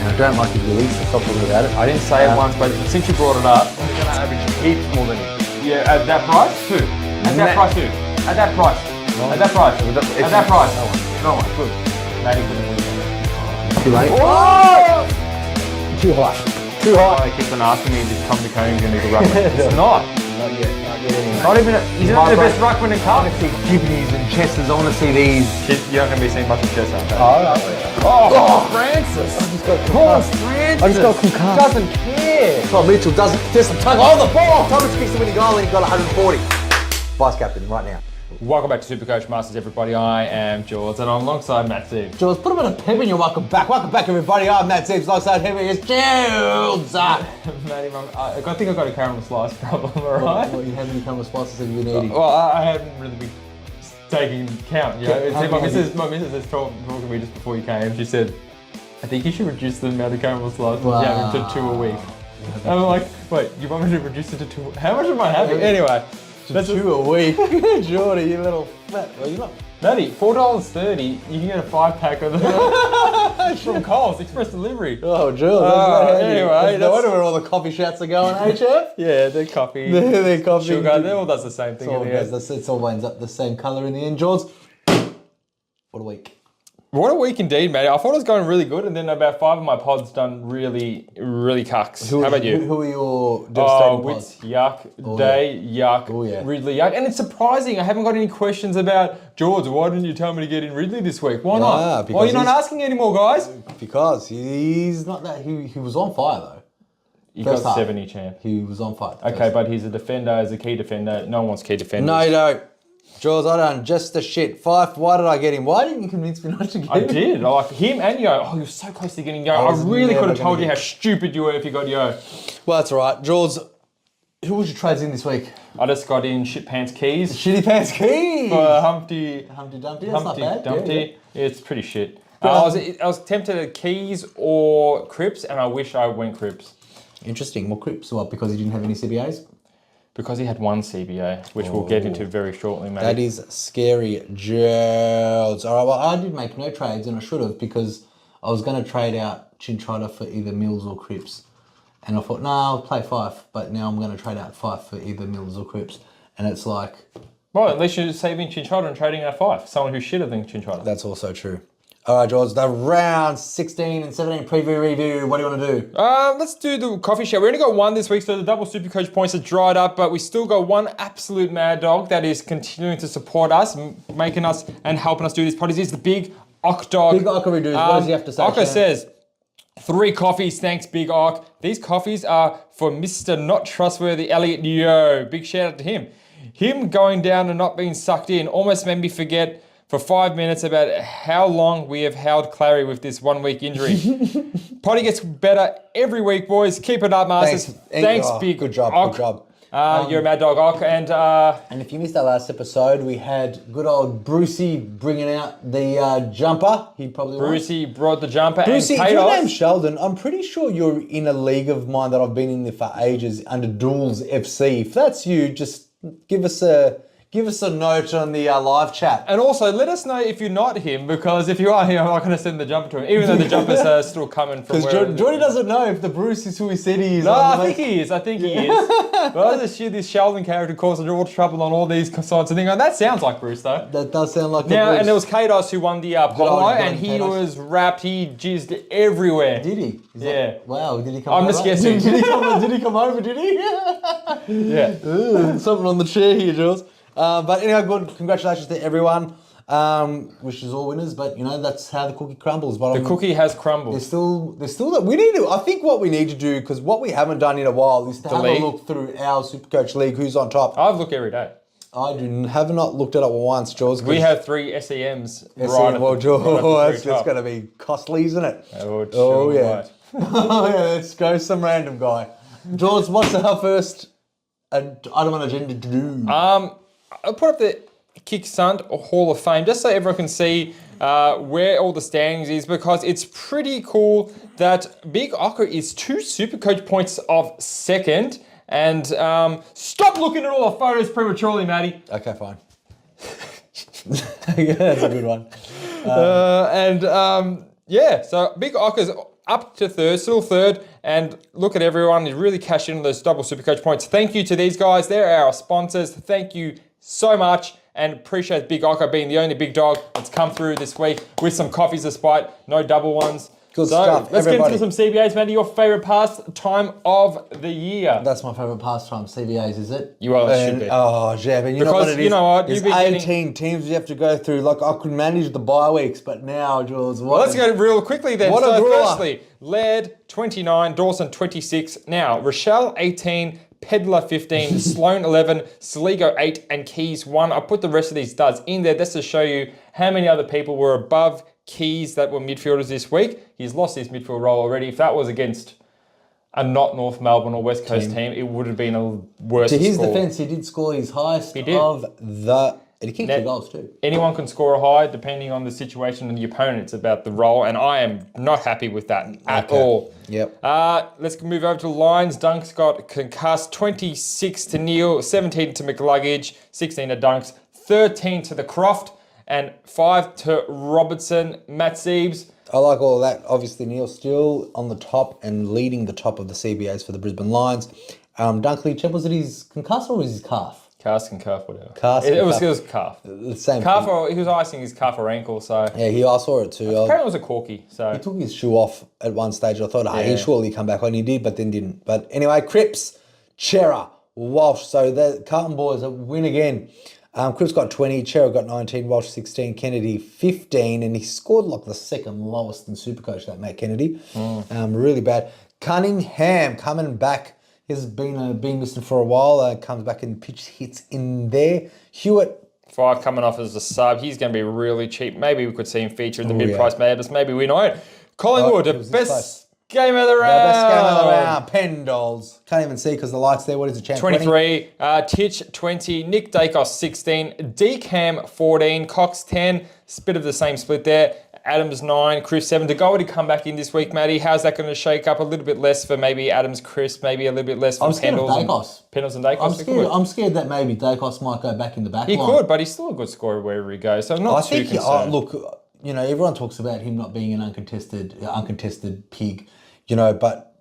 And I don't like his release, so stop talking about it. I didn't say it once, but since you brought it up, I'm going to average heaps more than him. Yeah, at that price? Who? At that price, who? At that price. No. At that price. At that price. No one. Good. Matty for the win. Too late. Oh! Too high. Too high. He keeps on asking me if Tom McComb's going to be the ruckman. It's not. Not yet. Not yet anyway. Not even. He's not the best ruckman in I cup. want to see Gibneys and Chesters. I want to see these. You're not going to be seeing much of Chess, aren't you? Oh, Francis. I just got concussed. I just got concussed. Doesn't care. Todd Mitchell doesn't just tug on the ball. Thomas kicks the winning goal and he got 140. Vice captain right now. Welcome back to SuperCoach Masters, everybody. I am George, and I'm alongside Matt Steve. George, put a bit of pep in your welcome back. Welcome back, everybody. I'm Matt Siebes, alongside him is George. Matty, I think I've got a caramel slice problem, alright? What, you have any caramel slices have you been eating? Well, I haven't really been taking count, you know. It's my missus was talking to me just before you came. She said, I think you should reduce the amount of caramel slices you're having to 2 a week. And I'm like, wait, you want me to reduce it to 2? How much am I having? Anyway. That's 2 a week. Jordy, you little fat. Well, you're not. Matty, $4.30, you can get a 5-pack of them from Coles, express delivery. Oh, George. Anyway. No wonder where all the coffee shots are going, HF. Yeah, they're coffee. They're coffee. Sugar, they all does the same thing. It all winds up the same colour in the end, George. What a week. What a week indeed, mate. I thought it was going really good, and then about 5 of my pods done really, really cucks. How about you? Who are your devastating pods? Wits, yuck. Day, yuck. Ridley, yuck. And it's surprising, I haven't got any questions about, George, why didn't you tell me to get in Ridley this week? Why not? Why are you not asking anymore, guys? Because he's not that. He was on fire, though. He got 70, champ. He was on fire. Okay, but he's a defender, as a key defender. No one wants key defenders. No, you don't. Jaws, I done just the shit. Fife, why did I get him? Why didn't you convince me not to get him? I did. I like him and Yo. Oh, you were so close to getting Yo. I really could have told you how stupid you were if you got Yo. Well, that's all right. Jaws, who was your trades in this week? I just got in Shit Pants Keys. Shitty Pants Keys! For Humpty Dumpty. That's not bad. Dumpty. Yeah, it's pretty shit. I was tempted at Keys or Crips, and I wish I went Crips. Interesting. Well, Crips, well, because he didn't have any CBAs? Because he had one CBA, which we'll get into very shortly, mate. That is scary, Gerald. All right, well, I did make no trades, and I should have, because I was going to trade out Chinchada for either Mills or Cripps. And I thought, I'll play Fife, but now I'm going to trade out Fife for either Mills or Cripps. And it's like... Well, at least you're saving Chinchada and trading out Fife. Someone who's shitter than Chinchada. That's also true. All right, George, the round 16 and 17 preview review. What do you want to do? Let's do the coffee show. We only got one this week, so the double SuperCoach points are dried up, but we still got one absolute mad dog that is continuing to support us, making us and helping us do these potties. It's the Big Ock Dog. Big Ock reviews. What does he have to say? Ocker says, 3 coffees, thanks, Big Ock. These coffees are for Mr. Not Trustworthy Elliot Yo. Big shout out to him. Him going down and not being sucked in almost made me forget for 5 minutes about how long we have held Clary with this 1 week injury. Potty gets better every week, boys. Keep it up, masters. Thanks, Big Good job, Ock. good job. You're a mad dog, Ock. And if you missed our last episode, we had good old Brucey bringing out the jumper. He probably Brucey brought the jumper. Brucey, and your name's Sheldon. I'm pretty sure you're in a league of mine that I've been in there for ages under Duels FC. If that's you, just give us a note on the live chat. And also, let us know if you're not him, because if you are him, I'm not going to send the jumper to him, even though the jumper's still coming from where... Because Jordy doesn't know if the Bruce is who he said he is. No, I think he is. But I just hear this Sheldon character causing all trouble on all these sides of things. And that sounds like Bruce, though. That does sound like now, Bruce. And there was Kados who won the polo, and he was wrapped. He jizzed everywhere. Did he? Wow, did he come over? I'm just guessing. Did he come over, did he? Yeah. Ooh, something on the chair here, Jules. But anyway, good. Congratulations to everyone. Wishes all winners, but you know that's how the cookie crumbles. But the cookie has crumbled. There's still that we need to. I think what we need to do, because what we haven't done in a while, is to have a look through our SuperCoach league. Who's on top? I've looked every day. I have not looked at it once, Jaws. We have 3 SEMs. That's going to be costly, isn't it? Oh yeah. Oh yeah. Let's go some random guy. Jaws, what's our first item on agenda to do? I'll put up the Kick Sunt Hall of Fame just so everyone can see where all the standings is, because it's pretty cool that Big Ocker is 2 SuperCoach points of second. And stop looking at all the photos prematurely, Matty. Okay, fine. Yeah, that's a good one. Yeah, so Big Ocker's up to third, still third. And look at everyone. He's really cashed in on those double SuperCoach points. Thank you to these guys. They're our sponsors. Thank you so much. And appreciate Big Ocko being the only big dog that's come through this week with some coffees despite no double ones. Good stuff, Let's everybody. get into some CBAs, Matty. Your favourite pastime of the year? That's my favourite pastime, CBAs, is it? You are, it should be. Oh, yeah, but you know what it is? You know what? There's You've been 18 teams you have to go through. Like, I could manage the bye weeks, but now, Jules, Well, let's go real quickly then. What a So drawer. firstly, Laird 29, Dawson 26. Now, Rochelle 18, Pedler 15, Sloan 11, Saligo 8, and Keys 1. I put the rest of these studs in there just to show you how many other people were above Keys that were midfielders this week. He's lost his midfield role already. If that was against a not North Melbourne or West Coast team, it would have been a worse To his score. defence, he did score his highest He did. of the... And he kicked 2 goals too. Anyone can score a high depending on the situation and the opponent. It's about the role, and I am not happy with that at all. Yep. Let's move over to Lions. Dunks got concussed, 26 to Neil, 17 to McLuggage, 16 to Dunks, 13 to the Croft, and 5 to Robertson. Matt Siebes. I like all of that. Obviously, Neil's still on the top and leading the top of the CBAs for the Brisbane Lions. Dunkley, Chip, was it his concussed or was his calf? Cast and cuff, whatever. Calf It was calf. calf. The same Calf, thing. or he was icing his calf or ankle, so. Yeah, I saw it too. Apparently it was a corky, so. He took his shoe off at one stage. I thought, he'd surely come back on. He did, but then didn't. But anyway, Cripps, Chera, Walsh. So the Carlton boys win again. Cripps got 20, Chera got 19, Walsh 16, Kennedy 15, and he scored like the second lowest in Supercoach, that Matt Kennedy. Really bad. Cunningham coming back. He's been missing for a while. Comes back and pitch hits in there. Hewitt. 5 coming off as a sub. He's going to be really cheap. Maybe we could see him feature in the mid-price Madness. Maybe we know. Collingwood, the best game of the round. Best game of the round. Pendles. Can't even see because the light's there. What is the champ? 23. Titch 20. Nick Dacos 16. Decam 14. Cox 10. Bit of the same split there. Adams 9, Chris 7. To go to come back in this week, Matty, how's that going to shake up? A little bit less for maybe Adams, Chris, maybe a little bit less for Pendles. Pendles and Dacos. I'm scared that maybe Dacos might go back in the back line. He could, but he's still a good scorer wherever he goes. So I'm not too concerned. Look, everyone talks about him not being an uncontested pig, but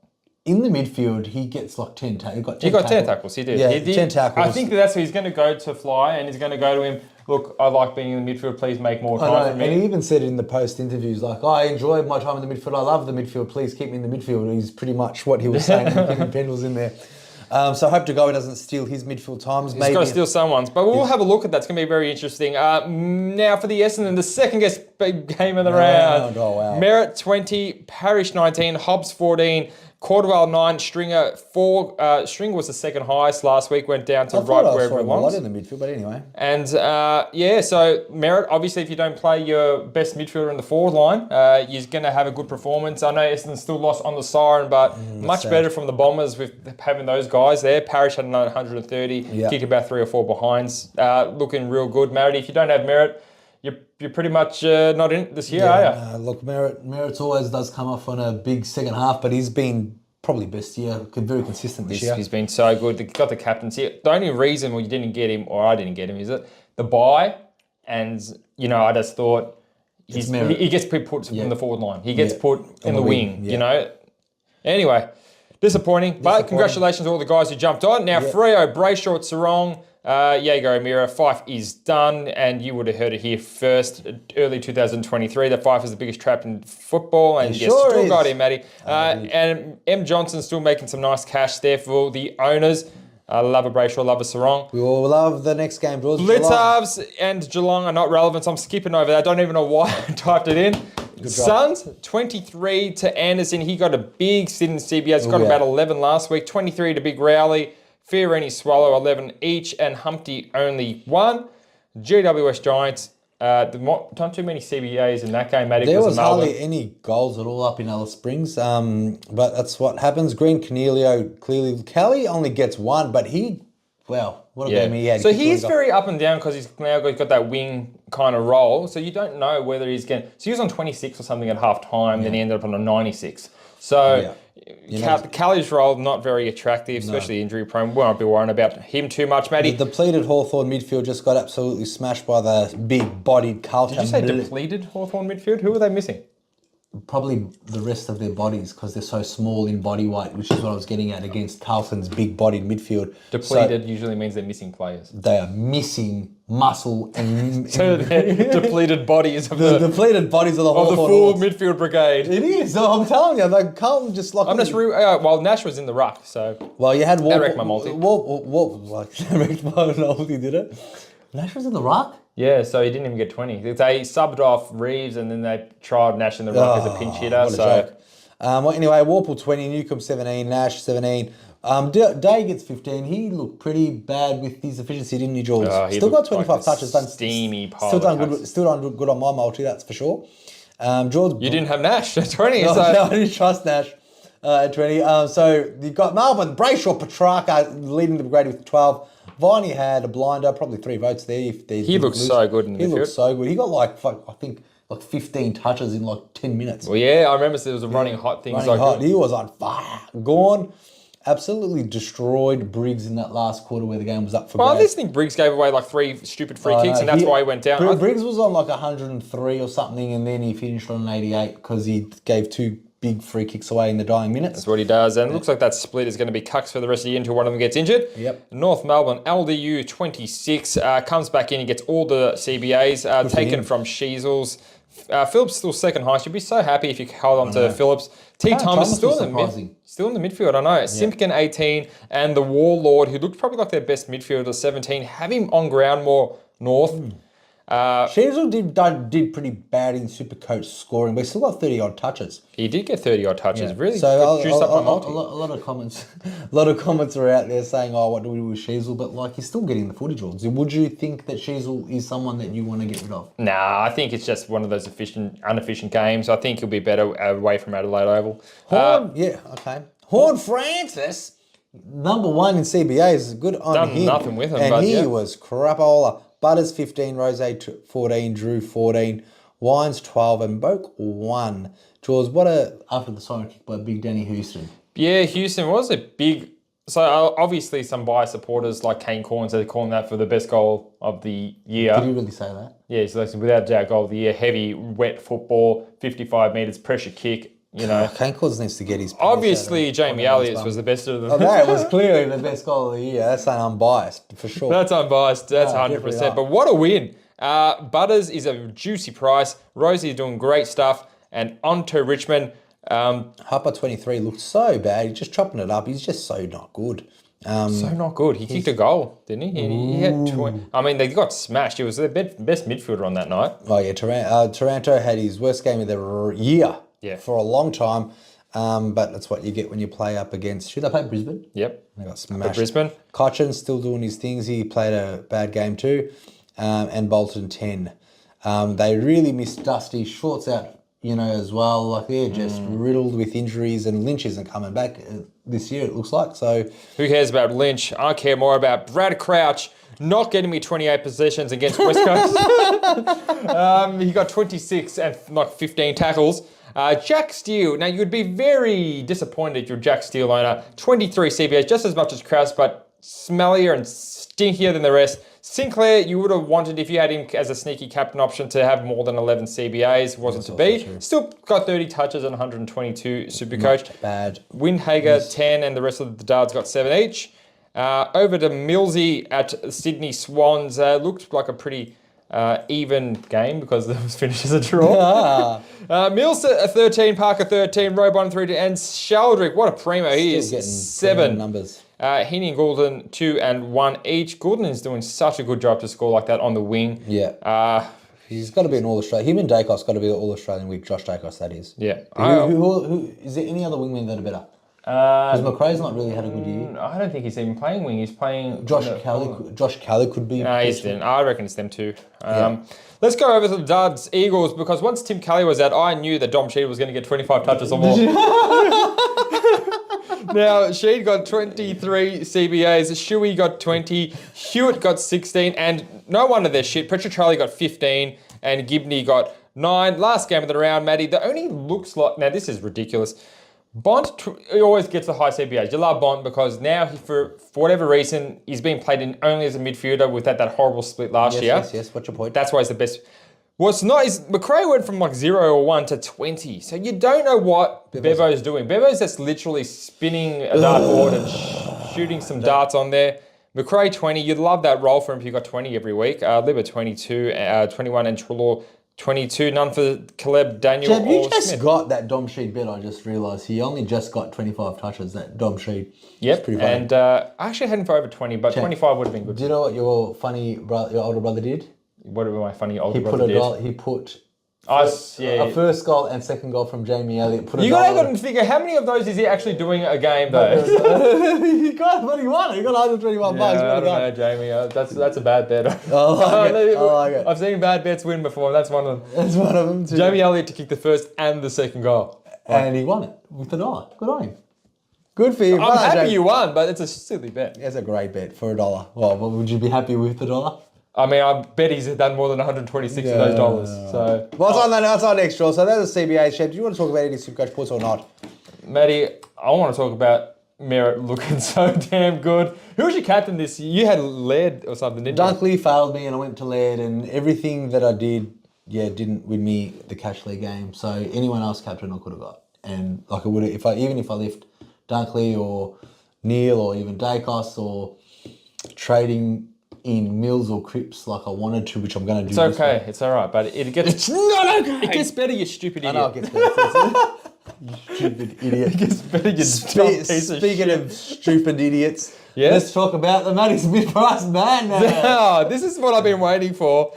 in the midfield, he gets like 10 tackles. He got 10 tackles, he did. Yeah, he did. 10 tackles. I think that's where he's going to go to Fly, and he's going to go to him, look, I like being in the midfield, please make more time for me. And he even said in the post interviews, like, I enjoy my time in the midfield, I love the midfield, please keep me in the midfield. He's pretty much what he was saying, keeping Pendles in there. So I hope Degoe doesn't steal his midfield times. He's got to steal someone's, but we'll have a look at that. It's going to be very interesting. Now for the Essendon, the second big game of the round. Oh, wow. Merritt 20, Parrish 19, Hobbs 14, Cordwell 9, Stringer 4. Stringer was the second highest last week, went down to right wherever it belongs. A lot belongs. in the midfield, but anyway. And so Merritt, obviously, if you don't play your best midfielder in the forward line, you're going to have a good performance. I know Essendon still lost on the siren, but much better from the Bombers with having those guys there. Parrish had 130, kick about 3 or 4 behinds, looking real good. Merritt, if you don't have Merritt, you're pretty much not in it this year, are you? Look, Merritt always does come off on a big second half, but he's been probably best year, very consistent this year. He's been so good. He got the captaincy. The only reason you didn't get him, or I didn't get him, is it the bye, and I just thought he gets put in the forward line. He gets put in the wing. Anyway, disappointing, but congratulations to all the guys who jumped on. Now Freo, Brayshaw, Sarong, Jago O'Meara, Fife is done, and you would have heard it here first, early 2023, that Fife is the biggest trap in football, and still got him, Matty. And M. Johnson's still making some nice cash there for the owners. Love a Brayshaw, love a Sarong. We will love the next game, George. Blitz halves and Geelong are not relevant, so I'm skipping over that. I don't even know why I typed it in. Sunt, 23 to Anderson. He got a big sit in CBS. Got about 11 last week. 23 to Big Rowley. Fiorini Swallow, 11 each. And Humpty only 1. GWS Giants. Not too many CBAs in that game, Matty. There was hardly any goals at all up in Alice Springs. But that's what happens. Green Cornelio, clearly. Kelly only gets 1, but what a game he had. So he's very up and down because he's now got that wing kind of role. So you don't know whether he's going to... So he was on 26 or something at half time, then he ended up on a 96. So Callie's role, not very attractive, especially injury prone. We won't be worrying about him too much, Matty. The depleted Hawthorn midfield just got absolutely smashed by the big-bodied Carlton. Did you say depleted Hawthorn midfield? Who were they missing? probably the rest of their bodies because they're so small in body weight, which is what I was getting at against Carlton's big-bodied midfield. Depleted usually means they're missing players. They are missing muscle and So they're depleted bodies of the depleted bodies of the full Hawthorn Hawks. midfield brigade. It is. I'm telling you, like Carlton just like. I'm just well, Nash was in the ruck, so Well, you had that wrecked my multi. That wrecked my multi, did it? Nash was in the ruck. Yeah, so he didn't even get 20. They subbed off Reeves and then they tried Nash in the ruck as a pinch hitter. What a So joke. Well, anyway, Warple 20, Newcomb 17, Nash 17. Day gets 15. He looked pretty bad with his efficiency, didn't he, George? He Still got looked 25 like a touches. steamy pile Still of done good. Still done good on my multi, that's for sure. George, you didn't have Nash at 20. no, so I didn't trust Nash at 20. So you've got Melbourne, Brayshaw, Petrarca leading the grade with 12. Viney had a blinder, probably 3 votes there. he looked so good in the midfield. He looked so good. He got like 15 touches in like 10 minutes. Well, yeah, I remember there was a running hot thing. Running hot. He was on fire. Gone. Absolutely destroyed Briggs in that last quarter where the game was up for Well, I grabs. just think Briggs gave away like 3 stupid free kicks, and that's why he went down. Briggs was on like 103 or something, and then he finished on an 88 because he gave 2 big free kicks away in the dying minutes. That's what he does, and it looks like that split is going to be cucks for the rest of the year until one of them gets injured. Yep. North Melbourne, LDU 26, comes back in and gets all the CBAs taken from Sheasels. Phillips still second highest. You'd be so happy if you hold on to Phillips. T. Thomas still in the midfield, I know. Simpkin 18 and the Warlord, who looked probably like their best midfielder, 17. Have him on ground more north. Sheasel did pretty bad in SuperCoach scoring, but he still got 30-odd touches. He did get 30-odd touches. Yeah. Really so juiced up my a multi. lot of comments, a lot of comments are out there saying, "Oh, what do we do with Sheasel?" But like, he's still getting the footage. Would you think that Sheasel is someone that you want to get rid of? Nah, I think it's just one of those inefficient games. I think he'll be better away from Adelaide Oval. Horn Francis, number 1 in CBAs, is good on Done him. nothing with him, and but he yeah. was crapola. Butters 15, Rose 14, Drew 14, Wines 12, and Boak 1. Jaws, after the siren kick by Big Danny Houston. Yeah, Houston was a big... So obviously some biased supporters like Kane Corns are calling that for the best goal of the year. Did he really say that? Yeah, so that's without a doubt goal of the year. Heavy, wet football, 55 metres, pressure kick. You know, Kane Corns needs to get his... Obviously, Jamie Elliott's was the best of them. Oh, that was clearly the best goal of the year. That's unbiased, for sure. That's unbiased. That's No, 100%. definitely not. But what a win. Butters is a juicy price. Rosie's doing great stuff. And on to Richmond. Harper 23 looked so bad. He's just chopping it up. He's just so not good. So not good. He kicked a goal, didn't he? He had 20. I mean, they got smashed. He was their best midfielder on that night. Oh, yeah. Taranto had his worst game of the year for a long time. But that's what you get when you play up against... Should they play Brisbane? Yep. They got smashed. Brisbane. Cochin's still doing his things. He played a bad game too. And Bolton 10. They really missed Dusty. Shorts out, as well. Like, they're just riddled with injuries, and Lynch isn't coming back this year, it looks like. So who cares about Lynch? I care more about Brad Crouch not getting me 28 possessions against West Coast. He got 26 and like 15 tackles. Jack Steele. Now, you'd be very disappointed if you're a Jack Steele owner. 23 CBAs, just as much as Krause, but smellier and stinkier than the rest. Sinclair, you would have wanted, if you had him as a sneaky captain option, to have more than 11 CBAs. Wasn't to be. True. Still got 30 touches and 122 Supercoach. not bad. Windhager, 10, and the rest of the Dards got 7 each. Over to Millsy at Sydney Swans. Looked like a pretty even game because it was finished as a draw. Mills 13, Parker 13, Robon 13, and Sheldrick, what a primo he Still is, getting 7. numbers. Heaney and Goulden 2 and 1 each. Goulden is doing such a good job to score like that on the wing. Yeah. He's got to be an All-Australian. Him and Dacos got to be an All-Australian with Josh Dacos, that is. Yeah. Who is there any other wingmen that are better? Because McRae's not really had a good year. I don't think he's even playing wing. He's playing... Josh Kelly could be... No, he's in. I reckon it's them too. Let's go over to the Duds Eagles, because once Tim Kelly was out, I knew that Dom Sheed was going to get 25 touches or more. Now, Sheed got 23 CBAs, Shuey got 20, Hewitt got 16, and no wonder they're shit. Petrocelli got 15, and Gibney got 9. Last game of the round, Matty, that only looks like... Now, this is ridiculous. Bont he always gets the high CBAs. You love Bont because now, for whatever reason, he's being played in only as a midfielder with that horrible split last year. Yes, what's your point? That's why he's the best. What's not is McRae went from like 0 or 1 to 20. So you don't know what Bevo's doing. Bevo's just literally spinning a dartboard and shooting some darts on there. McRae 20, you'd love that roll for him if you got 20 every week. Libba 22, 21 and Trelaw 22. None for Caleb, Daniel, Jeb, you or just Smith. got that Dom Sheed bet, I just realised. He only just got 25 touches, that Dom Sheed. Yep, pretty funny. and I actually had him for over 20, but 25 would have been good. Do you know what your older brother did? What did my funny older brother did? He put A a first goal and second goal from Jamie Elliott. You got to figure how many of those is he actually doing a game though? He got what he wanted. He got 121 bucks. I don't know, Jamie. That's a bad bet. I like it. I've seen bad bets win before. That's one of them. That's one of them too. Jamie Elliott to kick the first and the second goal, and he won it with the dollar. Good on him. Good for you. I'm happy you won, but it's a silly bet. It's a great bet for $1. Well, would you be happy with the dollar? I mean, I bet he's done more than 126 of those dollars. So, what's on next draw? So that's a CBA shape. Do you want to talk about any SuperCoach points or not? Matty, I want to talk about Merritt looking so damn good. Who was your captain this year? You had Laird or something, didn't you? Dunkley failed me and I went to Laird, and everything that I did, didn't win me the cash league game. So anyone else captain I could have got. And like I would have, even if I left Dunkley or Neil or even Dacos or trading in Mills or Cripps like I wanted to, which I'm going to do. It's okay. It's all right, but it gets. It's not okay. It gets better, you stupid idiot. I know it gets better. You stupid idiot. It gets better, you dumb piece of shit. Speaking of stupid idiots, yes? Let's talk about the Matty Smith-Price man. This is what I've been waiting for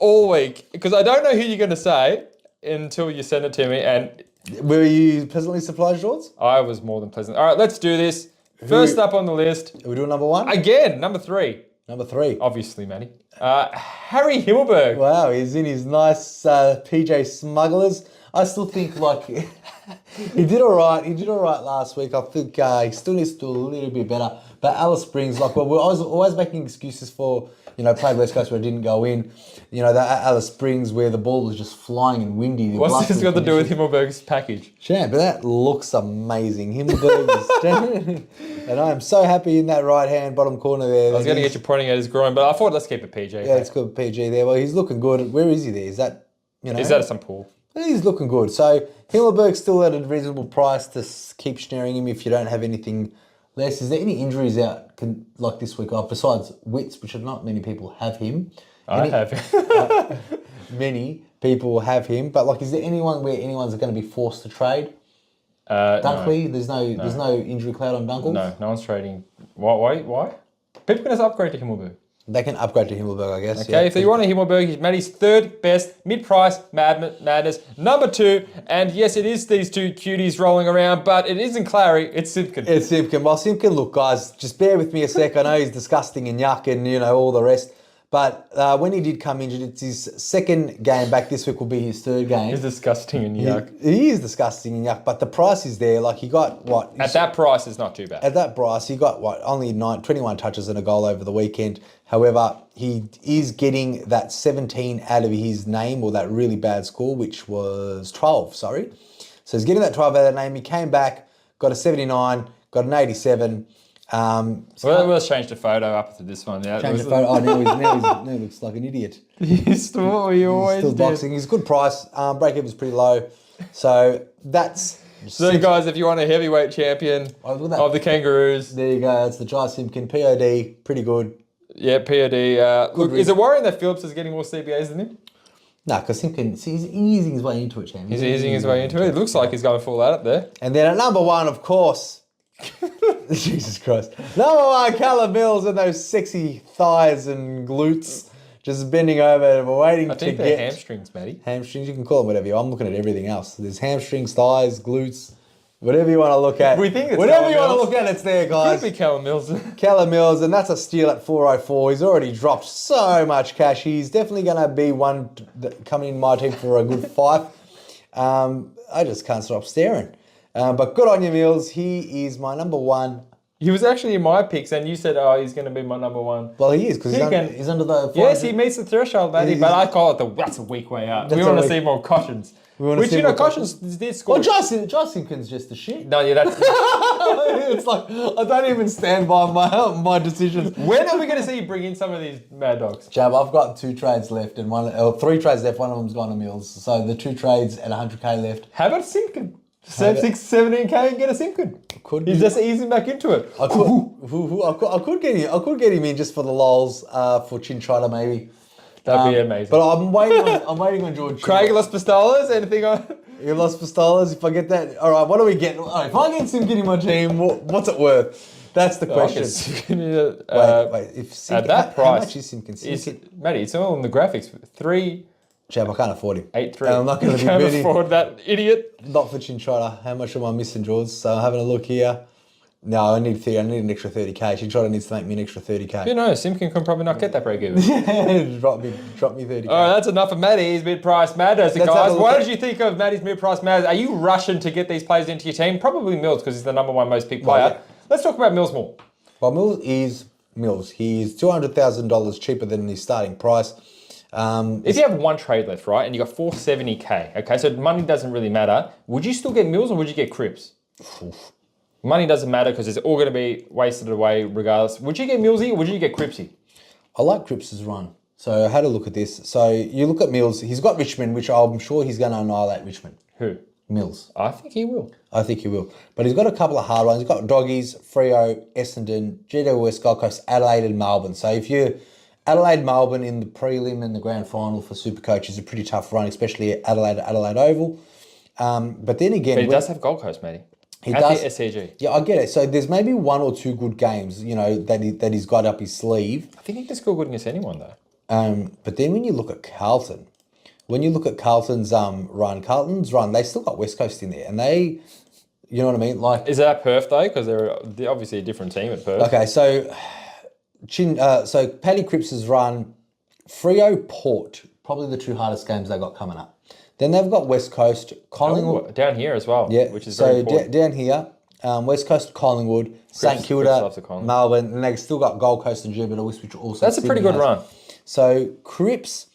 all week, because I don't know who you're going to say until you send it to me. And were you pleasantly surprised, George? I was more than pleasant. All right, let's do this. First up on the list. Are we doing number one? Again, number 3. Number 3. Obviously, Matty. Harry Himmelberg. Wow, he's in his nice PJ Smugglers. I still think like he did all right. He did all right last week. I think he still needs to do a little bit better. But Alice Springs, like, I was always making excuses for, played West Coast where it didn't go in. The Alice Springs where the ball was just flying and windy. What's this got to do with Himmelberg's package? Champ, but that looks amazing. Himmelberg is and I am so happy in that right-hand bottom corner there. I was going to get you pointing at his groin, but I thought let's keep it PG. Yeah, let's keep it PG there. Well, he's looking good. Where is he there? Is that, Is that some pool? He's looking good. So Himmelberg's still at a reasonable price to keep snaring him if you don't have anything less. Is there any injuries out like this week? Besides Witts, which not many people have him. I have him. Many people have him, but like, is there anyone where anyone's going to be forced to trade? Dunkley, no. There's no injury cloud on Dunkel. No one's trading. Why? People can just upgrade to Himmelberg. They can upgrade to Himmelberg, I guess. Okay, if you want a Himmelberg, he's Matty's third best mid-price madness. Number 2, and yes, it is these two cuties rolling around, but it isn't Clary, it's Simpkin. It's Simpkin. Well, Simpkin, look, guys, just bear with me a sec. I know he's disgusting and yuck and, all the rest. But when he did come injured, it's his second game back. This week will be his third game. He's disgusting and yuck. He is disgusting and yuck, but the price is there. Like, he got what? At that price, it's not too bad. At that price, he got what? Only 21 touches and a goal over the weekend. However, he is getting that 17 out of his name, or that really bad score, which was 12, sorry. So he's getting that 12 out of that name. He came back, got a 79, got an 87. Let's change the photo up to this one. Yeah, change the photo. Oh, now he looks like an idiot. He's still what we always still boxing. He's a good price. Break-even's pretty low. So that's... So guys, if you want a heavyweight champion of the Kangaroos... There you go. That's the Jai Simpkin. POD, pretty good. Yeah, POD. Look, is it worrying that Phillips is getting more CBAs than him? No, because Simpkin, he's easing his way into it, champ. He's easing his way into it. It looks like he's going full out up there. And then at number 1, of course... Jesus Christ. Number 1, Callum Mills and those sexy thighs and glutes just bending over and waiting to get... I think they're hamstrings, Matty. Hamstrings, you can call them whatever you want. I'm looking at everything else. There's hamstrings, thighs, glutes, whatever you want to look at. We think it's whatever Callum you want to Mills. look at, it's there, guys. Could be Callum Mills. Callum Mills, and that's a steal at 404. He's already dropped so much cash. He's definitely going to be one coming in my team for a good 5. I just can't stop staring. But good on you, Mills. He is my number 1 He was actually in my picks, and you said, "Oh, he's going to be my number one." Well, he is because he's under the. Yes, he meets the threshold, matey. But I call it that's a weak way out. We want to see more cautions. Which cautions did score. Well, Josh Simpkin's just the shit. No, yeah, that's. It's like I don't even stand by my decisions. When are we going to see you bring in some of these mad dogs? Jab, I've got 2 trades left and 3 trades left. One of them's gone to Mills. So the 2 trades at 100k left. How about Simpkin? Save 17k and get a Simpkin. He's just easing back into it. I could get him in just for the lols for Chinchilla maybe. That'd be amazing. But I'm waiting on George. Craig Los Pistolas, anything on? You lost Pistolas. If I get that, all right. What are we getting? All right, if I get Simpkin in my team, what's it worth? That's the question. Wait. If Simpkin, at that price, how much is Simpkin? Matty, it's all in the graphics. 3. Jab, I can't afford him. 8-3. I'm not going to be can't bidding. afford that idiot. Not for Chinchilla. How much am I missing, George? So I'm having a look here. No, I need an extra 30k. Chinchilla needs to make me an extra 30k. You know, Simpkin can probably not get that break even. drop me 30k. All right, that's enough of Matty's mid-price madness, guys. What did you think of Matty's mid-price madness? Are you rushing to get these players into your team? Probably Mills because he's the number 1 most picked player. Well, yeah. Let's talk about Mills more. Well, Mills is Mills. He's $200,000 cheaper than his starting price. If you have 1 trade left, right, and you got 470k, okay, so money doesn't really matter. Would you still get Mills or would you get Cripps? Money doesn't matter because it's all going to be wasted away regardless. Would you get Millsy or would you get Crippsy? I like Cripps' run. So I had a look at this. So you look at Mills. He's got Richmond, which I'm sure he's going to annihilate Richmond. Who? Mills. I think he will. I think he will. But he's got a couple of hard ones. He's got Doggies, Freo, Essendon, GWS, Gold Coast, Adelaide and Melbourne. So if you're Adelaide, Melbourne in the prelim and the grand final for SuperCoach is a pretty tough run, especially at Adelaide Oval. But then again... But he does have Gold Coast, matey. He does. The SCG. Yeah, I get it. So there's maybe 1 or 2 good games, that he's got up his sleeve. I think he can score good against anyone, though. But then when you look at Carlton, Carlton's run, they still got West Coast in there, and they, you know what I mean? Like, is that Perth though? Because they're obviously a different team at Perth. Okay, so Paddy Cripps' run, Freo, Port, probably the 2 hardest games they got coming up. Then they've got West Coast, Collingwood. Down here as well, yeah, which is very important. Down here, West Coast, Collingwood, St Kilda, Melbourne, and they've still got Gold Coast and Jupiter, which also... That's a pretty good run. So Cripps,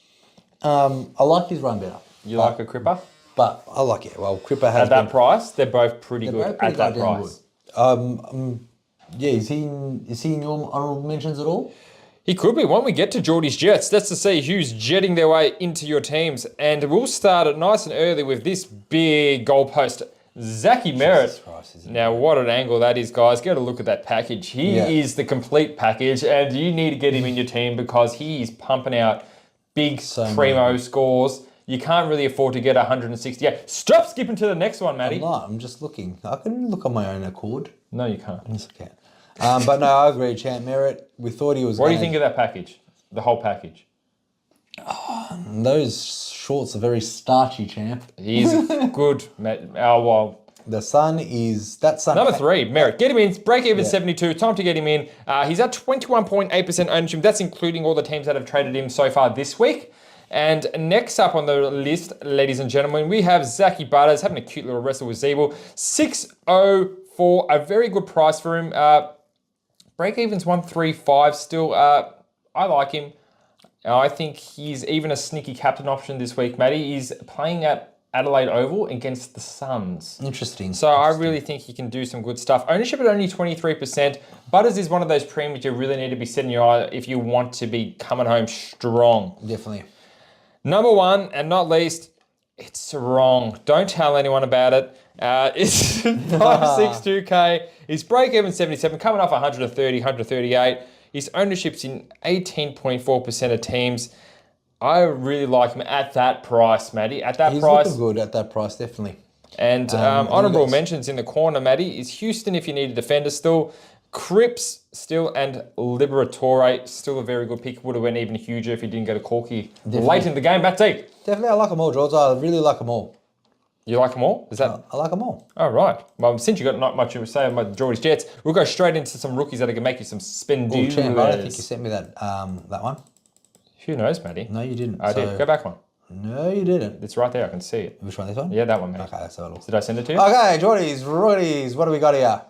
I like his run better. You like a Cripper? But I like it. Well, Cripper has... At that price, they're both pretty good at that price. Yeah, is he in your honourable mentions at all? He could be. When we get to JORDYS Jets, that's to see who's jetting their way into your teams. And we'll start it nice and early with this big goalpost. Zachy Merritt. Now, what an angle that is, guys. Get a look at that package. He is the complete package, and you need to get him in your team because he is pumping out big primo scores. You can't really afford to get 168. Stop skipping to the next one, Matty. I'm not. I'm just looking. I can look on my own accord. No, you can't. Yes, I can. But no, I agree, Champ Merritt. We thought he was... What do you think of that package? The whole package? Those shorts are very starchy, Champ. He's good, Matt. Oh, well. The Sun is... That's Sun. Number 3, Merritt. Get him in. Break even 72. Time to get him in. He's at 21.8% ownership. That's including all the teams that have traded him so far this week. And next up on the list, ladies and gentlemen, we have Zachy Butters having a cute little wrestle with Zeeble. 604, a very good price for him. Break even's 135 still. I like him. I think he's even a sneaky captain option this week, Matty. He's playing at Adelaide Oval against the Suns. Interesting. So I really think he can do some good stuff. Ownership at only 23%. Butters is one of those premiums you really need to be setting your eye if you want to be coming home strong. Definitely. Number 1, and not least, it's wrong. Don't tell anyone about it. It's 562k. His break even 77, coming off 130, 138. His ownership's in 18.4% of teams. I really like him at that price, Matty. At that price. He's looking good at that price, definitely. And honourable mentions in the corner, Matty, is Houston if you need a defender still. Cripps still, and Liberatore still a very good pick. Would have went even huger if he didn't go to Corky late in the game. Matty. Definitely, I like them all, George. I really like them all. You like them all? Is that? I like them all. All right. Well, since you got not much to say about the JORDYS Jets, we'll go straight into some rookies that are going to make you some spenders. I don't think you sent me that one. Who knows, Matty? No, you didn't. I did. Go back one. No, you didn't. It's right there. I can see it. Which one? This one? Yeah, that one, Matty. Okay, that's a little. Did I send it to you? Okay, JORDYS, rookies. What do we got here?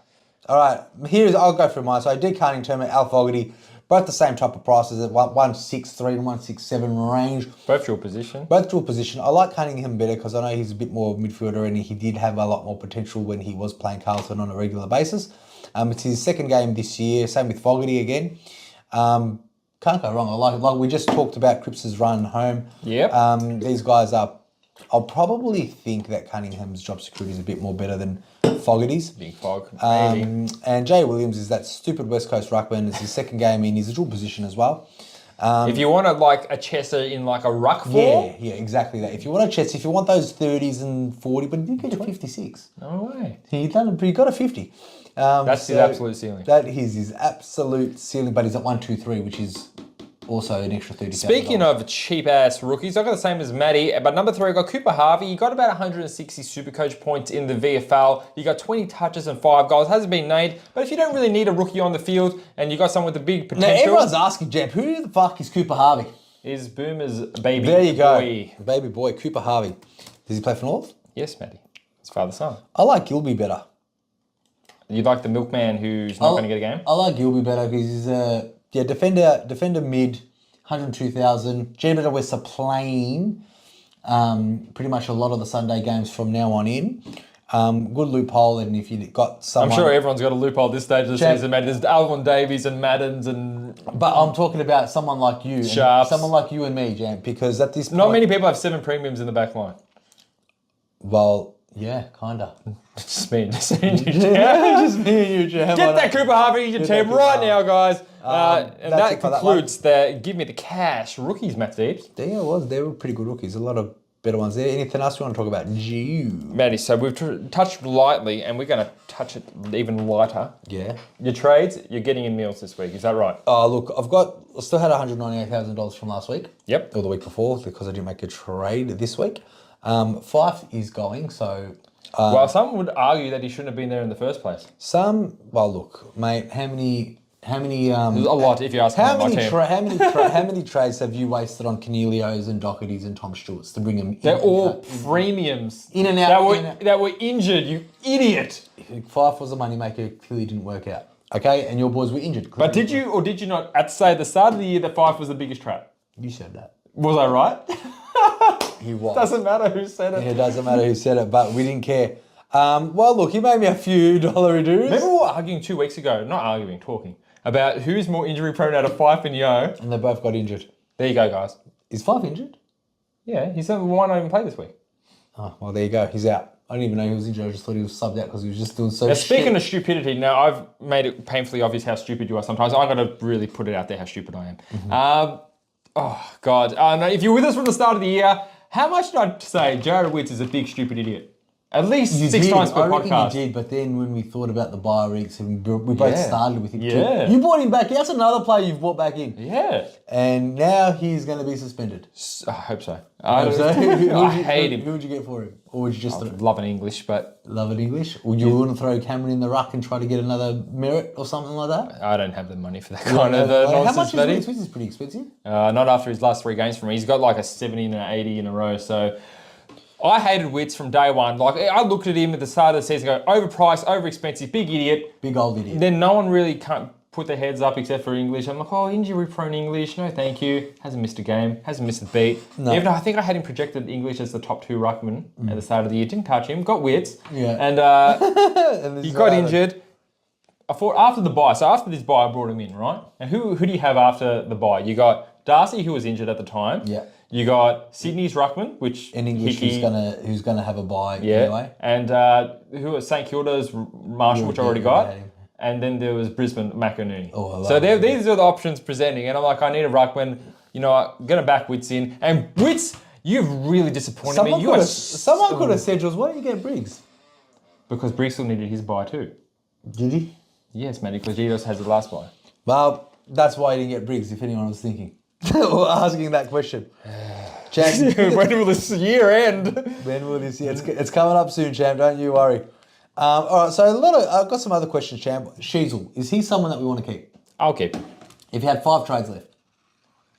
All right, I'll go through mine. So I did Carney Tournament, Al Fogarty, both the same type of prices at 163 and 167 range. Both dual position. Both dual position. I like Cunningham better because I know he's a bit more midfielder and he did have a lot more potential when he was playing Carlton on a regular basis. It's his second game this year. Same with Fogarty again. Can't go wrong. I like we just talked about Cripps's run home. Yep. These guys are. I'll probably think that Cunningham's job security is a bit more better than Fogarty's. Big fog. Maybe. And Jay Williams is that stupid West Coast ruckman. It's his second game in. He's a dual position as well. If you want like a Chesser in like a ruck form. Yeah, exactly that. If you want a Chess, if you want those 30s and 40, but he did get a 56. No way. He got a 50. That's his absolute ceiling. That is his absolute ceiling, but he's at 123, which is also an extra 30. Speaking of cheap ass rookies, I got the same as Matty, but number 3 I got Cooper Harvey. He got about 160 SuperCoach points in the VFL. He got 20 touches and 5 goals. Hasn't been named, but if you don't really need a rookie on the field and you got someone with a big potential. Now everyone's asking, Jeb, who the fuck is Cooper Harvey? Is Boomer's baby. There you go, boy. baby boy Cooper Harvey. Does he play for North? Yes, Matty. His father's son. I like Gilby better. You like the milkman who's not going to get a game? I like Gilby better because he's a defender mid. 102,000. GWS are playing pretty much a lot of the Sunday games from now on in. Good loophole, and if you got someone... I'm sure everyone's got a loophole at this stage of the season, mate. There's Alvin Davies and Maddens and... But I'm talking about someone like you. Sharps. Someone like you and me, Jam, because at this point... Not many people have 7 premiums in the back line. Well, yeah, kinda. Just me and you, Just me and you, Jam. Get that Cooper Harvey in your team right now, guys. And that concludes the Give Me the Cash rookies, Matt Deeps. Yeah, it was. They were pretty good rookies. A lot of better ones there. Anything else you want to talk about? Matty, so we've touched lightly, and we're going to touch it even lighter. Yeah. Your trades, you're getting in meals this week. Is that right? Oh, look, I still had $198,000 from last week. Yep. Or the week before, because I didn't make a trade this week. Fife is going, so... well, some would argue that he shouldn't have been there in the first place. Well, look, mate, how many There's a lot if you ask me. How many trades have you wasted on Cornelios and Doherty's and Tom Stewart's to bring them in? They're all premiums. In and out. That were injured, you idiot. Fife was a moneymaker, clearly didn't work out. Okay, and your boys were injured. But did you or did you not say at the start of the year that Fife was the biggest trap? You said that. Was I right? He was. Doesn't matter who said it. Yeah, it doesn't matter who said it, but we didn't care. Well, look, he made me a few $1 dues. Remember we were arguing 2 weeks ago, not arguing, talking, about who's more injury prone out of Fife and Yo. And they both got injured. There you go, guys. Is Fife injured? Yeah, he's the one I even played this week. Oh, well, there you go. He's out. I didn't even know he was injured. I just thought he was subbed out because he was just doing so Now, shit. speaking of stupidity, now I've made it painfully obvious how stupid you are sometimes. I've got to really put it out there how stupid I am. Mm-hmm. Oh, God. No, if you're with us from the start of the year, how much did I say Jared Witts is a big stupid idiot? At least You 6 did. times per I reckon podcast. you did, but then when we thought about the bye weeks, and we both Yeah. started with him Yeah. too. You brought him back. That's another player you've brought back in. Yeah. And now he's going to be suspended. I hope so. I hate him. Who would you get for him? Or would you just Love an English, but love it English? Or you want to throw Cameron in the ruck and try to get another merit or something like that? I don't have the money for that kind of nonsense, How much Matty. is Witts? Is pretty expensive. Not after his last 3 games for me. He's got like a 70 and an 80 in a row, so... I hated Witts from day one. Like, I looked at him at the start of the season, go, overpriced, overexpensive, big idiot. Big old idiot. Then no one really can't put their heads up except for English. I'm like, oh, injury-prone English, no thank you. Hasn't missed a game, hasn't missed a beat. No. Even though I think I had him projected English as the top 2 ruckman at the start of the year. Didn't touch him, got Witts. Yeah. And And he got injured. I thought after the bye, so after this bye I brought him in, right? And who do you have after the bye? You got Darcy, who was injured at the time. Yeah. You got Sydney's ruckman, which In English, Hickey, who's gonna have a bye yeah, anyway. and who was St Kilda's Marshall, which I already Yeah, got, had him. and then there was Brisbane McInerney. Oh, I love so him. these are the options presenting, and I'm like, I need a ruckman. You know, I'm gonna back Witts in, and Witts, you've really disappointed me. Someone could have said, Jules, why don't you get Briggs? Because Briggs still needed his bye too. Did he? Yes, Matty, because Gidos has the last bye. Well, that's why he didn't get Briggs, if anyone was thinking. Or asking that question. Champ, When will this year end? when will this year? It's coming up soon, Champ, don't you worry. All right, so I've got some other questions, Champ. Sheasel, is he someone that we want to keep? I'll keep him. If you had 5 trades left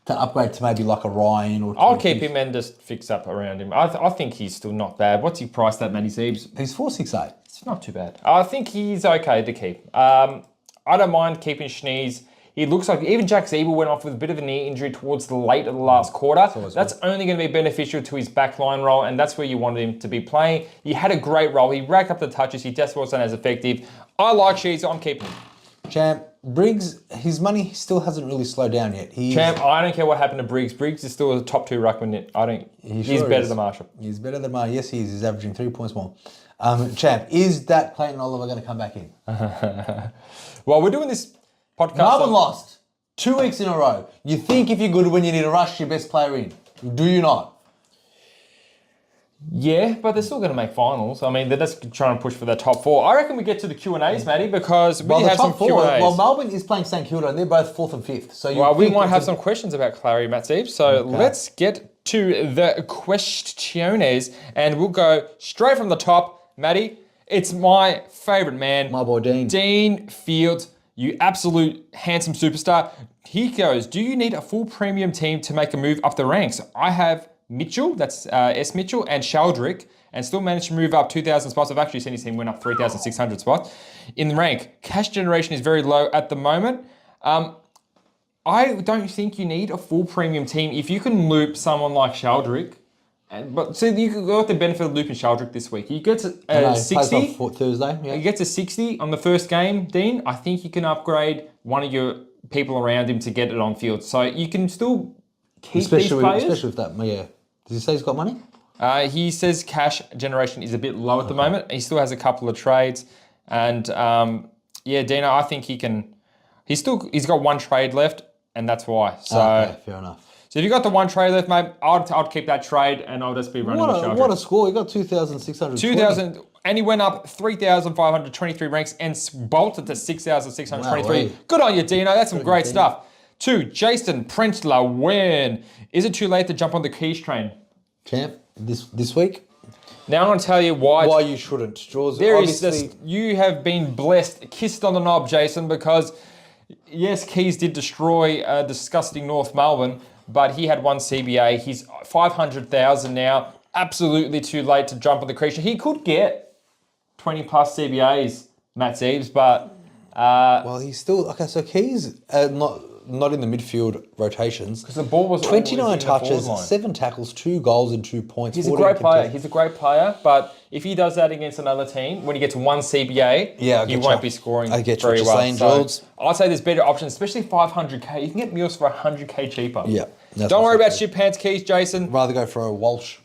to upgrade to maybe like a Ryan or... I'll keep him and just fix up around him. I think he's still not bad. What's he priced at, Matty Siebes? He's 468. It's not too bad. I think he's okay to keep. I don't mind keeping Schnees. He looks like even Jack Zeeble went off with a bit of a knee injury towards the late of the last quarter. That's only going to be beneficial to his backline role, and that's where you wanted him to be playing. He had a great role. He racked up the touches. He just wasn't as effective. I like Shees. I'm keeping him. Champ, Briggs, his money still hasn't really slowed down yet. Champ, I don't care what happened to Briggs. Briggs is still a top 2 ruckman. He's better than Marshall. He's better than Marshall. Yes, he is. He's averaging 3 points more. Champ, is that Clayton Oliver going to come back in? Well, we're doing this podcast. Melbourne lost 2 weeks in a row. You think if you're good when you need to rush your best player in. Do you not? Yeah, but they're still going to make finals. I mean, they're just trying to push for the top 4. I reckon we get to the Q&As, Matty, because we have some Q&As. Well, Melbourne is playing St Kilda, and they're both 4th and 5th. So we might have some questions about Clary, Matt Zeeb. So let's get to the questiones, and we'll go straight from the top. Matty, it's my favourite man. My boy Dean. Dean Fields, you absolute handsome superstar. He goes, do you need a full premium team to make a move up the ranks? I have Mitchell, that's S. Mitchell, and Sheldrick, and still managed to move up 2,000 spots. I've actually seen his team went up 3,600 spots. In the rank, cash generation is very low at the moment. I don't think you need a full premium team. If you can loop someone like Sheldrick, but so you got the benefit of looping Sheldrick this week. You get to 60. For Thursday, yeah. You get to 60 on the first game, Dean. I think you can upgrade one of your people around him to get it on field. So you can still keep these players. Especially with that, yeah. Does he say he's got money? He says cash generation is a bit low at the moment. He still has a couple of trades. And yeah, Dino, I think he can... He's got 1 trade left, and that's why. So okay, fair enough. So if you got the 1 trade left, mate, I'd keep that trade, and I'll just be running the show. What a score. He got 2,600. 2,000, and he went up 3,523 ranks and bolted to 6,623. Wow, good on you, Dino. That's some great stuff. 2, Jason Prentler, when is it too late to jump on the Keys train? Champ, this week? Now I'm going to tell you why you shouldn't. Jaws, you have been blessed, kissed on the knob, Jason, because yes, Keys did destroy disgusting North Melbourne, but he had 1 CBA. He's 500,000 now. Absolutely too late to jump on the creature. He could get 20 plus CBAs, Matt Zeebs, but well, he's still okay. So Keys not in the midfield rotations because the ball was 29 touches, 7 tackles, 2 goals, and 2 points. He's a great player. He's a great player, but if he does that against another team, when he gets 1 CBA, he won't be scoring very well. So I'd say there's better options, especially 500k. You can get meals for 100k cheaper. Yeah. Don't worry about shit pants Keys, Jason. Rather go for a Walsh.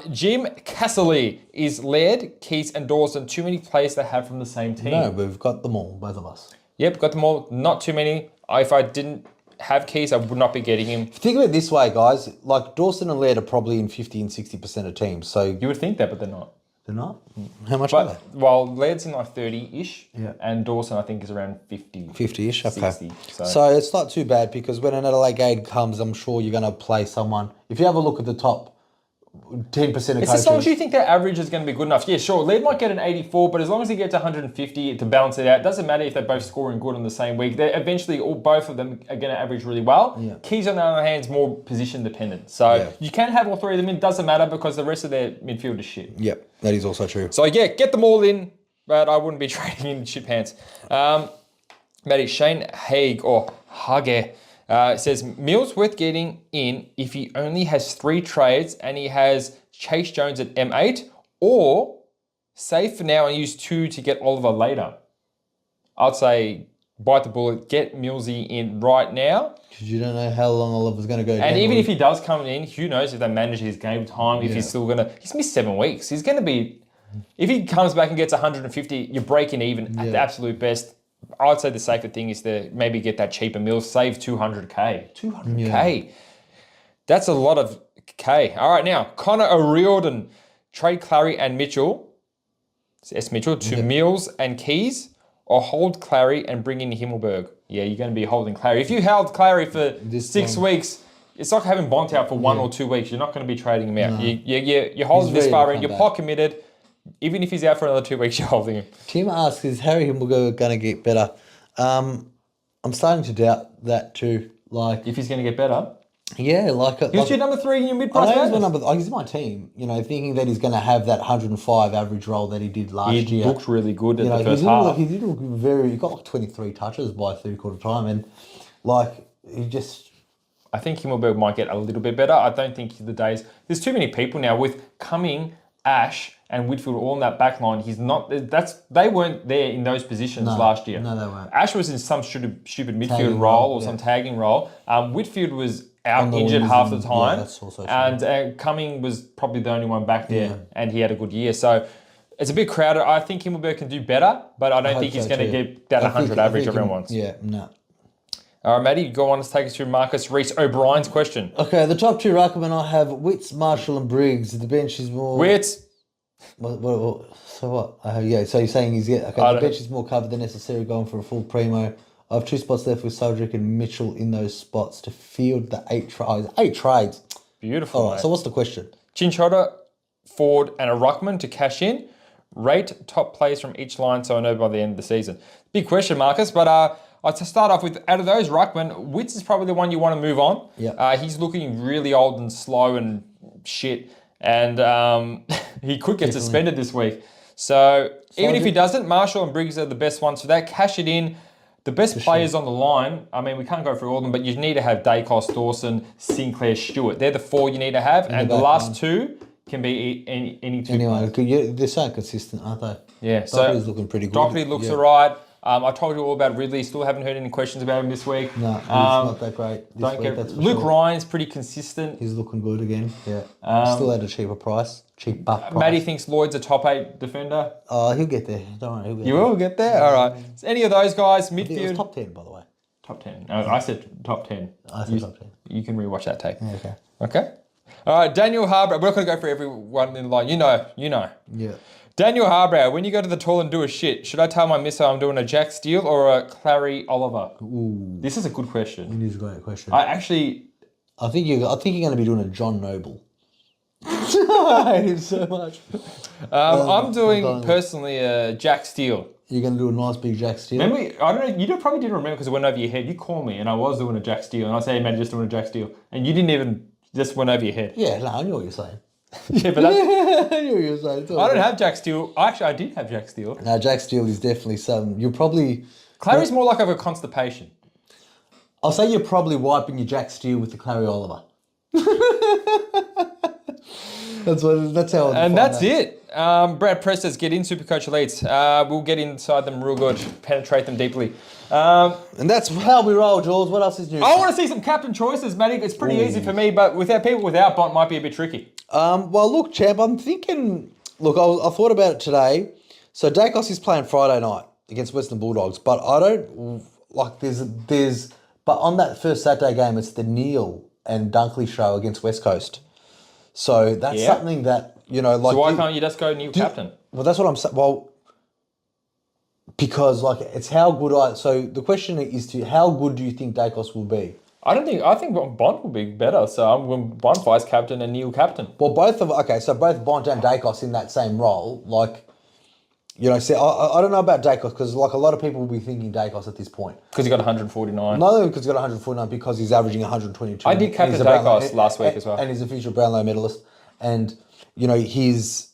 Jim Casserly is Laird, Keys, and Dawson. Too many players to have from the same team. No, we've got them all, both of us. Yep, got them all. Not too many. If I didn't have Keys, I would not be getting him. Think of it this way, guys. Like Dawson and Laird are probably in 50 and 60% of teams. So you would think that, but they're not. They're not? How much are they? Well, Laird's in like 30-ish, and Dawson I think is around 50. 50-ish, okay. 60, so it's not too bad because when an Adelaide game comes, I'm sure you're going to play someone. If you have a look at the top 10% of coaches. It's as long as you think their average is going to be good enough. Yeah, sure, Laird might get an 84, but as long as he gets 150 to balance it out, it doesn't matter if they're both scoring good on the same week. They're eventually, both of them are going to average really well. Yeah. Keys, on the other hand, is more position dependent. So you can have all 3 of them in. It doesn't matter because the rest of their midfield is shit. Yep, that is also true. So yeah, get them all in, but I wouldn't be trading in shit pants. Matty, Shane Haig or Hage says, Mills worth getting in if he only has 3 trades and he has Chase Jones at M8, or save for now and use 2 to get Oliver later. I'd say bite the bullet, get Millsy in right now. Because you don't know how long Oliver's going to go. And even if he does come in, who knows if they manage his game time, if he's still going to... He's missed 7 weeks. He's going to be... If he comes back and gets 150, you're breaking even at the absolute best. I'd say the safer thing is to maybe get that cheaper Mills, save 200k. 200k. Yeah. That's a lot of K. All right, now, Connor O'Riordan, trade Clary and Mitchell, S. Mitchell, to Mills and Keys, or hold Clary and bring in Himmelberg. Yeah, you're going to be holding Clary. If you held Clary for 6 weeks, it's like having Bont out for 1 or 2 weeks. You're not going to be trading him out. No. You're holding this far in. You're pot committed. Even if he's out for another 2 weeks, you're holding him. Tim asks, is Harry Himmelberg going to get better? I'm starting to doubt that too. Like, if he's going to get better? Yeah, like Who's your number 3 in your mid-price madness? He's my team. You know, thinking that he's going to have that 105 average role that he did last year. He looked really good at the first half. He did look very. He got like 23 touches by 3/4 time, and like he just. I think Himmelberg might get a little bit better. I don't think the days. There's too many people now with Cumming, Ash, and Whitfield all in that back line. He's not. They weren't there in those positions last year. No, they weren't. Ash was in some stupid midfield role or some tagging role. Whitfield was out injured half the time. Yeah, that's also true. And Cumming was probably the only one back there, and he had a good year. So it's a bit crowded. I think Himmelberg can do better, but I don't think he's going to get that 100 average everyone wants. Yeah, no. All right, Matty, go on to take us through Marcus Reese O'Brien's question. Okay, the top 2 ruckmen I have Witts, Marshall, and Briggs. The bench is more. Witts. So what? Yeah, so you're saying the bench is more covered than necessary, going for a full primo. I have 2 spots left with Sodrick and Mitchell in those spots to field the 8 trades. 8 trades. Beautiful. All right, so what's the question? Chinchota, Ford, and a ruckman to cash in. Rate top players from each line so I know by the end of the season. Big question, Marcus, but to start off with, out of those ruckmen, Witts is probably the one you want to move on. Yeah. He's looking really old and slow and shit, and he could get suspended this week. So even if he doesn't, Marshall and Briggs are the best ones for that. Cash it in. The best players on the line, I mean, we can't go through all of them, but you need to have Dacos, Dawson, Sinclair, Stewart. They're the 4 you need to have, and the last 2 can be any 2. Anyway, they're so consistent, aren't they? Yeah. Doherty's looking pretty good. Doherty looks all right. I told you all about Ridley. Still haven't heard any questions about him this week. No, he's not that great this week, that's for Luke sure. Ryan's pretty consistent. He's looking good again, yeah. Still at a cheaper price. Matty thinks Lloyd's a top 8 defender. Oh, he'll get there. Don't worry, You will get there? All right. So any of those guys, midfield? It was top 10, by the way. Top 10. No, I said top 10. I said top 10. You can rewatch that tape. Yeah, okay. Okay. All right, Daniel Harbrow. We're not going to go for everyone in line. You know. Yeah. Daniel Harbrow, when you go to the toilet and do a shit, should I tell my missus I'm doing a Jack Steele or a Clary Oliver? Ooh. This is a good question. It is a great question. I think you're going to be doing a John Noble. I hate him so much. I'm doing personally a Jack Steele. You're going to do a nice big Jack Steele? Remember, I don't know, you probably didn't remember because it went over your head. You called me and I was doing a Jack Steele and I said, hey man, just doing a Jack Steele. And you didn't even, just went over your head. Yeah, no, I knew what you're saying. Yeah, but that's... I knew what you were saying. I don't have Jack Steele. Actually, I did have Jack Steele. No, Jack Steele is definitely some... You're probably... Clary's more like of a constipation. I'll say you're probably wiping your Jack Steele with the Clary Oliver. That's how. And that's it. Brad Press says, get in SuperCoach Elites. We'll get inside them real good, penetrate them deeply. And that's how we roll, Jules. What else is new? I want to see some captain choices, Matty. It's pretty easy for me, but without Bont might be a bit tricky. Well, look, champ, I'm thinking... Look, I thought about it today. So Dacos is playing Friday night against Western Bulldogs, but I don't... Like, there's... But on that first Saturday game, it's the Neil and Dunkley show against West Coast. So that's something that, you know, like... So why can't you just go Neil captain? Well, that's what I'm saying. Well, because, like, it's how good So the question is how good do you think Dacos will be? I think Bont will be better. So I'm going Bont vice captain and Neil captain. Well, both Bont and Dacos in that same role, like... You know, see, I don't know about Dacos because, like, a lot of people will be thinking Dacos at this point. Because he got 149. No, because he got 149 because he's averaging 122. I did captain Dacos last week as well. And he's a future Brownlow medalist. And, you know, he's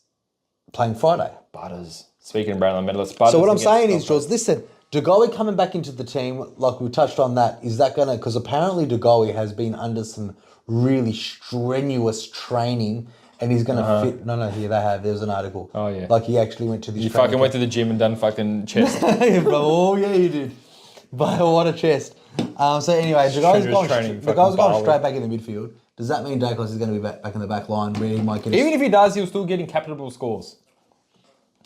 playing Friday. Butters. Speaking of Brownlow medalists, Butters. So what I'm saying is, Jules, listen, De Goey coming back into the team, like we touched on that, is that going to... Because apparently De Goey has been under some really strenuous training... And he's going to fit... No, here they have. There's an article. Oh, yeah. Like, he actually went to this... You fucking went to the gym and done fucking chest. Oh, yeah, you did. But what a chest. So, anyway, the guy's going straight back in the midfield. Does that mean Dacos is going to be back in the back line where he might get... Even if he does, he'll still get in captainable scores.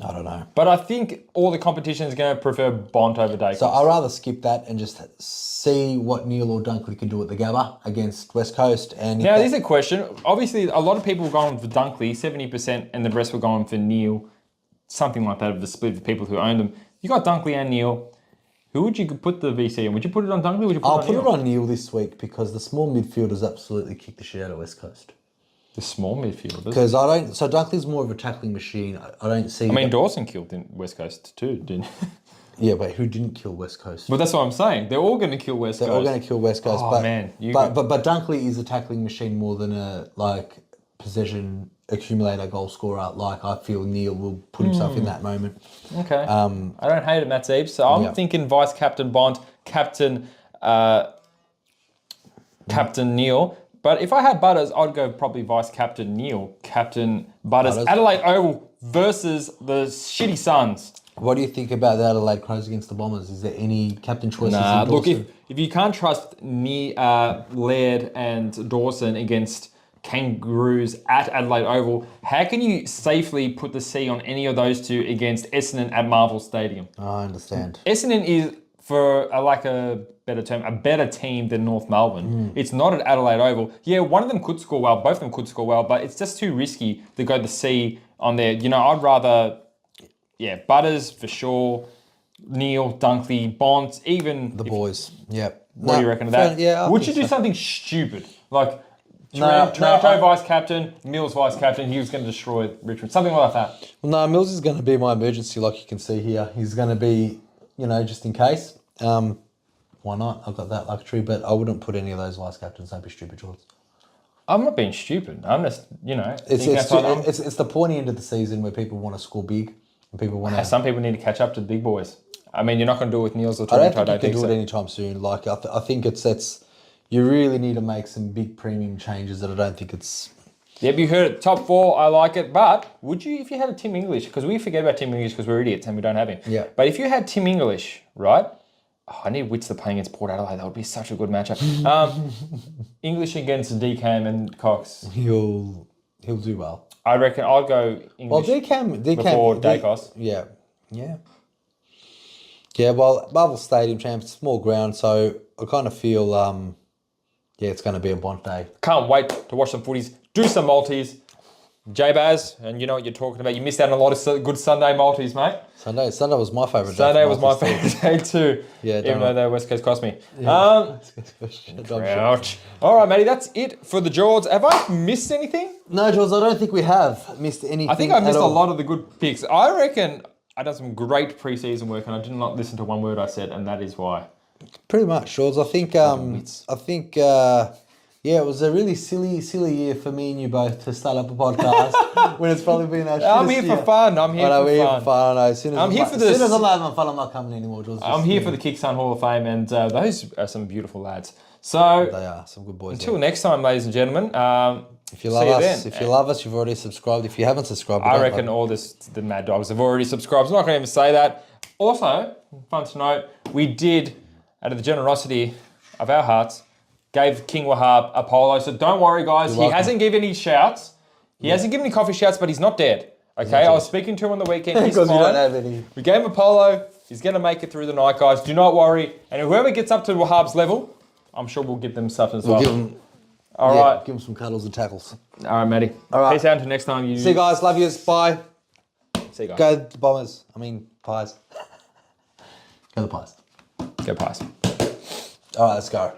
I don't know. But I think all the competition is going to prefer Bont over Dacos. So I'd rather skip that and just see what Neil or Dunkley can do at the Gabba against West Coast. And now, there's a question. Obviously, a lot of people were going for Dunkley, 70%, and the rest were going for Neil. Something like that of the split of people who owned them. You got Dunkley and Neil. Who would you put the VC in? Would you put it on Dunkley or would you put it on Neil? I'll put it on Neil this week because the small midfielders absolutely kicked the shit out of West Coast. The small midfielders? Because So Dunkley's more of a tackling machine. I don't see... I mean, Dawson killed in West Coast too, didn't he? Yeah, but who didn't kill West Coast? Well, that's what I'm saying. They're all going to kill West Coast. They're all going to kill West Coast. Oh, but, man. But Dunkley is a tackling machine more than a possession accumulator goal scorer. Like, I feel Neil will put himself in that moment. Okay. I don't hate it, Matt Zeeb. So I'm thinking Vice Captain Bond, Captain Neil. But if I had Butters, I'd go probably Vice Captain Neil, Captain Butters. Adelaide Oval versus the shitty Suns. What do you think about the Adelaide Crows against the Bombers? Is there any captain choices? Nah, look, if you can't trust Laird and Dawson against Kangaroos at Adelaide Oval, how can you safely put the C on any of those two against Essendon at Marvel Stadium? I understand. Essendon is, for a better term, a better team than North Melbourne. It's not at Adelaide Oval. Yeah, one of them could score well, both of them could score well, but it's just too risky to go the C on there. You know, I'd rather... Yeah, Butters for sure, Neil, Dunkley, Bonds, even... The boys, yeah. What do you reckon of that? Yeah, would you do something stupid? Like, Taranto vice-captain, Mills vice-captain, he was going to destroy Richmond. Something like that. Well, no, Mills is going to be my emergency, like you can see here. He's going to be, just in case. Why not? I've got that luxury, but I wouldn't put any of those vice-captains. Don't be stupid, George. I'm not being stupid. I'm just, It's the pointy end of the season where people want to score big. And people want to... Some people need to catch up to the big boys. I mean, you're not going to do it with Niels or Toronto. I don't think you can do it anytime soon. Like, I think it's you really need to make some big premium changes that I don't think it's... Yep, you heard it. Top 4, I like it. But would you, if you had a Tim English, because we forget about Tim English because we're idiots and we don't have him. Yeah. But if you had Tim English, right? Oh, I need Wits to play against Port Adelaide. That would be such a good matchup. English against DCAM and Cox. He'll do well. I reckon I'll go English DCAM before Dacos. Yeah. Yeah, well, Marvel Stadium champs, small ground, so I kind of feel, it's going to be a Bont day. Can't wait to watch some footies, do some multis. J-Baz, and you know what you're talking about. You missed out on a lot of good Sunday multis, mate. Sunday was my favourite day. Sunday was my favourite day too. Yeah, even though the West Coast cost me. Yeah. Ouch. All right, Matty, that's it for the Jords. Have I missed anything? No, Jords, I don't think we have missed anything. I think I missed a lot of the good picks. I reckon I done some great pre-season work, and I did not listen to one word I said, and that is why. Pretty much, Jords. Yeah, it was a really silly year for me and you both to start up a podcast when it's probably been our shittest I'm here for fun. I'm here for fun. As soon as I'm having fun, I'm not coming anymore, Jules. I'm here for the Kick Sun Hall of Fame, and those are some beautiful lads. So they are some good boys. Until next time, ladies and gentlemen. If you love us, you've already subscribed. If you haven't subscribed, I reckon the Mad Dogs have already subscribed. I'm not going to even say that. Also, fun to note, we did, out of the generosity of our hearts, gave King Wahab a polo. So don't worry, guys. He hasn't given any shouts. He hasn't given any coffee shouts, but he's not dead. Okay, I was speaking to him on the weekend. He's fine. You don't have any. We gave him a polo. He's going to make it through the night, guys. Do not worry. And whoever gets up to Wahab's level, I'm sure we'll give them stuff as well. All right. Give him some cuddles and tackles. All right, Matty. All right. Peace out until next time. See you guys. Love yous. Bye. See you guys. Go the Bombers. Pies. Go the Pies. Go Pies. All right, let's go.